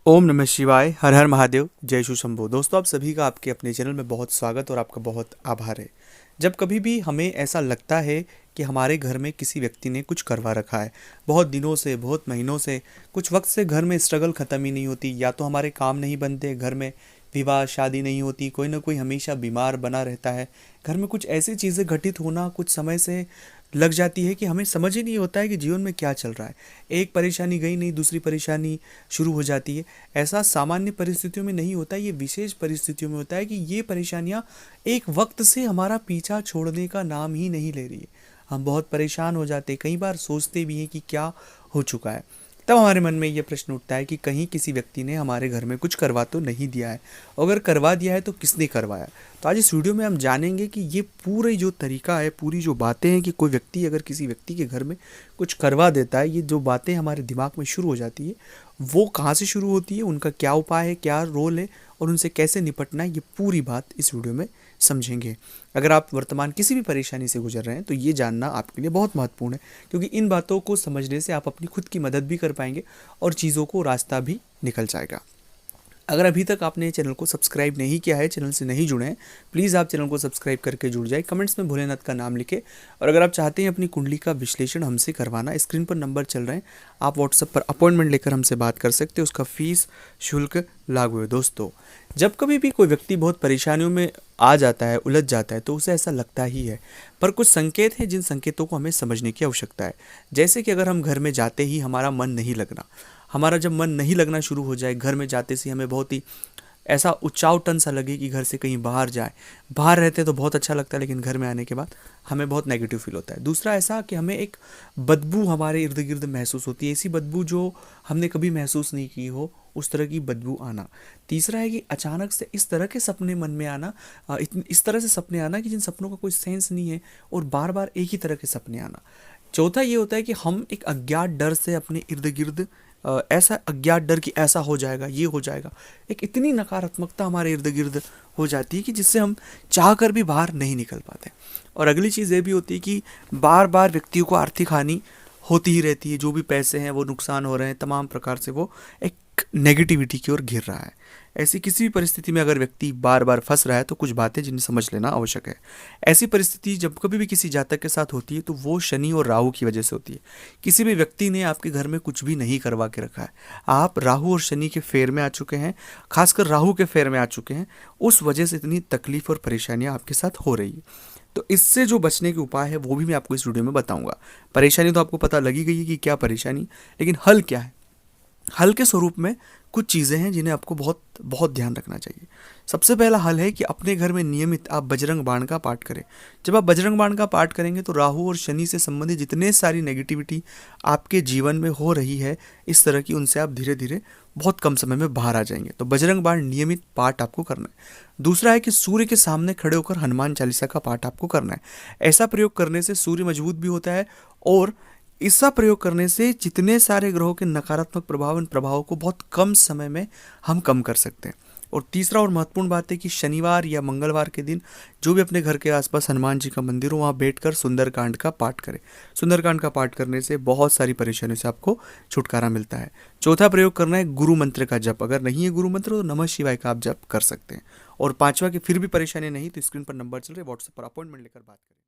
ओम नमः शिवाय। हर हर महादेव। जय शु शंभो। दोस्तों, आप सभी का आपके अपने चैनल में बहुत स्वागत और आपका बहुत आभार है। जब कभी भी हमें ऐसा लगता है कि हमारे घर में किसी व्यक्ति ने कुछ करवा रखा है, बहुत दिनों से, बहुत महीनों से, कुछ वक्त से घर में स्ट्रगल ख़त्म ही नहीं होती, या तो हमारे काम नहीं बनते, घर में विवाह शादी नहीं होती, कोई ना कोई हमेशा बीमार बना रहता है, घर में कुछ ऐसी चीज़ें घटित होना कुछ समय से लग जाती है कि हमें समझ ही नहीं होता है कि जीवन में क्या चल रहा है। एक परेशानी गई नहीं, दूसरी परेशानी शुरू हो जाती है। ऐसा सामान्य परिस्थितियों में नहीं होता, ये विशेष परिस्थितियों में होता है कि ये परेशानियाँ एक वक्त से हमारा पीछा छोड़ने का नाम ही नहीं ले रही है। हम बहुत परेशान हो जाते, कई बार सोचते भी हैं कि क्या हो चुका है। तब हमारे मन में ये प्रश्न उठता है कि कहीं किसी व्यक्ति ने हमारे घर में कुछ करवा तो नहीं दिया है, अगर करवा दिया है तो किसने करवाया। तो आज इस वीडियो में हम जानेंगे कि ये पूरी जो तरीका है, पूरी जो बातें हैं कि कोई व्यक्ति अगर किसी व्यक्ति के घर में कुछ करवा देता है, ये जो बातें हमारे दिमाग में शुरू हो जाती है वो कहाँ से शुरू होती है, उनका क्या उपाय है, क्या रोल है और उनसे कैसे निपटना है, ये पूरी बात इस वीडियो में समझेंगे। अगर आप वर्तमान किसी भी परेशानी से गुजर रहे हैं तो ये जानना आपके लिए बहुत महत्वपूर्ण है, क्योंकि इन बातों को समझने से आप अपनी खुद की मदद भी कर पाएंगे और चीज़ों को रास्ता भी निकल जाएगा। अगर अभी तक आपने चैनल को सब्सक्राइब नहीं किया है, चैनल से नहीं जुड़े हैं, प्लीज़ आप चैनल को सब्सक्राइब करके जुड़ जाए, कमेंट्स में भोलेनाथ का नाम लिखें। और अगर आप चाहते हैं अपनी कुंडली का विश्लेषण हमसे करवाना, स्क्रीन पर नंबर चल रहे हैं, आप व्हाट्सएप पर अपॉइंटमेंट लेकर हमसे बात कर सकते हैं, उसका फीस शुल्क लागू है। दोस्तों, जब कभी भी कोई व्यक्ति बहुत परेशानियों में आ जाता है, उलझ जाता है, तो उसे ऐसा लगता ही है, पर कुछ संकेत हैं जिन संकेतों को हमें समझने की आवश्यकता है। जैसे कि अगर हम घर में जाते ही हमारा मन नहीं लगना, हमारा जब मन नहीं लगना शुरू हो जाए, घर में जाते से हमें बहुत ही ऐसा उचावटन सा लगे कि घर से कहीं बाहर जाए, बाहर रहते तो बहुत अच्छा लगता है लेकिन घर में आने के बाद हमें बहुत नेगेटिव फील होता है। दूसरा ऐसा कि हमें एक बदबू हमारे इर्द गिर्द महसूस होती है, ऐसी बदबू जो हमने कभी महसूस नहीं की हो, उस तरह की बदबू आना। तीसरा है कि अचानक से इस तरह के सपने मन में आना, इस तरह से सपने आना कि जिन सपनों का कोई सेंस नहीं है और बार बार एक ही तरह के सपने आना। चौथा ये होता है कि हम एक अज्ञात डर से अपने इर्द गिर्द ऐसा अज्ञात डर कि ऐसा हो जाएगा, ये हो जाएगा, एक इतनी नकारात्मकता हमारे इर्द गिर्द हो जाती है कि जिससे हम चाह कर भी बाहर नहीं निकल पाते। और अगली चीज़ ये भी होती है कि बार बार व्यक्तियों को आर्थिक हानि होती ही रहती है, जो भी पैसे हैं वो नुकसान हो रहे हैं, तमाम प्रकार से वो एक नेगेटिविटी की ओर घिर रहा है। ऐसी किसी भी परिस्थिति में अगर व्यक्ति बार बार फंस रहा है तो कुछ बातें जिन्हें समझ लेना आवश्यक है। ऐसी परिस्थिति जब कभी भी किसी जातक के साथ होती है तो वो शनि और राहु की वजह से होती है। किसी भी व्यक्ति ने आपके घर में कुछ भी नहीं करवा के रखा है, आप राहु और शनि के फेर में आ चुके हैं, खासकर राहु के फेर में आ चुके हैं, उस वजह से इतनी तकलीफ और परेशानियां आपके साथ हो रही है। तो इससे जो बचने के उपाय है वो भी मैं आपको इस वीडियो में बताऊंगा। परेशानी तो आपको पता लगी गई है कि क्या परेशानी, लेकिन हल क्या है। हल के स्वरूप में कुछ चीज़ें हैं जिन्हें आपको बहुत बहुत ध्यान रखना चाहिए। सबसे पहला हल है कि अपने घर में नियमित आप बजरंग बाण का पाठ करें। जब आप बजरंग बाण का पाठ करेंगे तो राहु और शनि से संबंधित जितने सारी नेगेटिविटी आपके जीवन में हो रही है इस तरह की, उनसे आप धीरे धीरे बहुत कम समय में बाहर आ जाएंगे। तो बजरंग बाण नियमित पाठ आपको करना है। दूसरा है कि सूर्य के सामने खड़े होकर हनुमान चालीसा का पाठ आपको करना है। ऐसा प्रयोग करने से सूर्य मजबूत भी होता है और इसका प्रयोग करने से जितने सारे ग्रहों के नकारात्मक प्रभाव, इन प्रभावों को बहुत कम समय में हम कम कर सकते हैं। और तीसरा और महत्वपूर्ण बात है कि शनिवार या मंगलवार के दिन जो भी अपने घर के आसपास हनुमान जी का मंदिर हो, वहाँ बैठकर सुंदरकांड का पाठ करें। सुंदरकांड का पाठ करने से बहुत सारी परेशानियों से आपको छुटकारा मिलता है। चौथा प्रयोग करना है गुरु मंत्र का जप। अगर नहीं है गुरु मंत्र तो नमः शिवाय का आप जप कर सकते हैं। और पांचवा की फिर भी परेशानी नहीं तो स्क्रीन पर नंबर चल रहे, व्हाट्सएप पर अपॉइंटमेंट लेकर बात करें।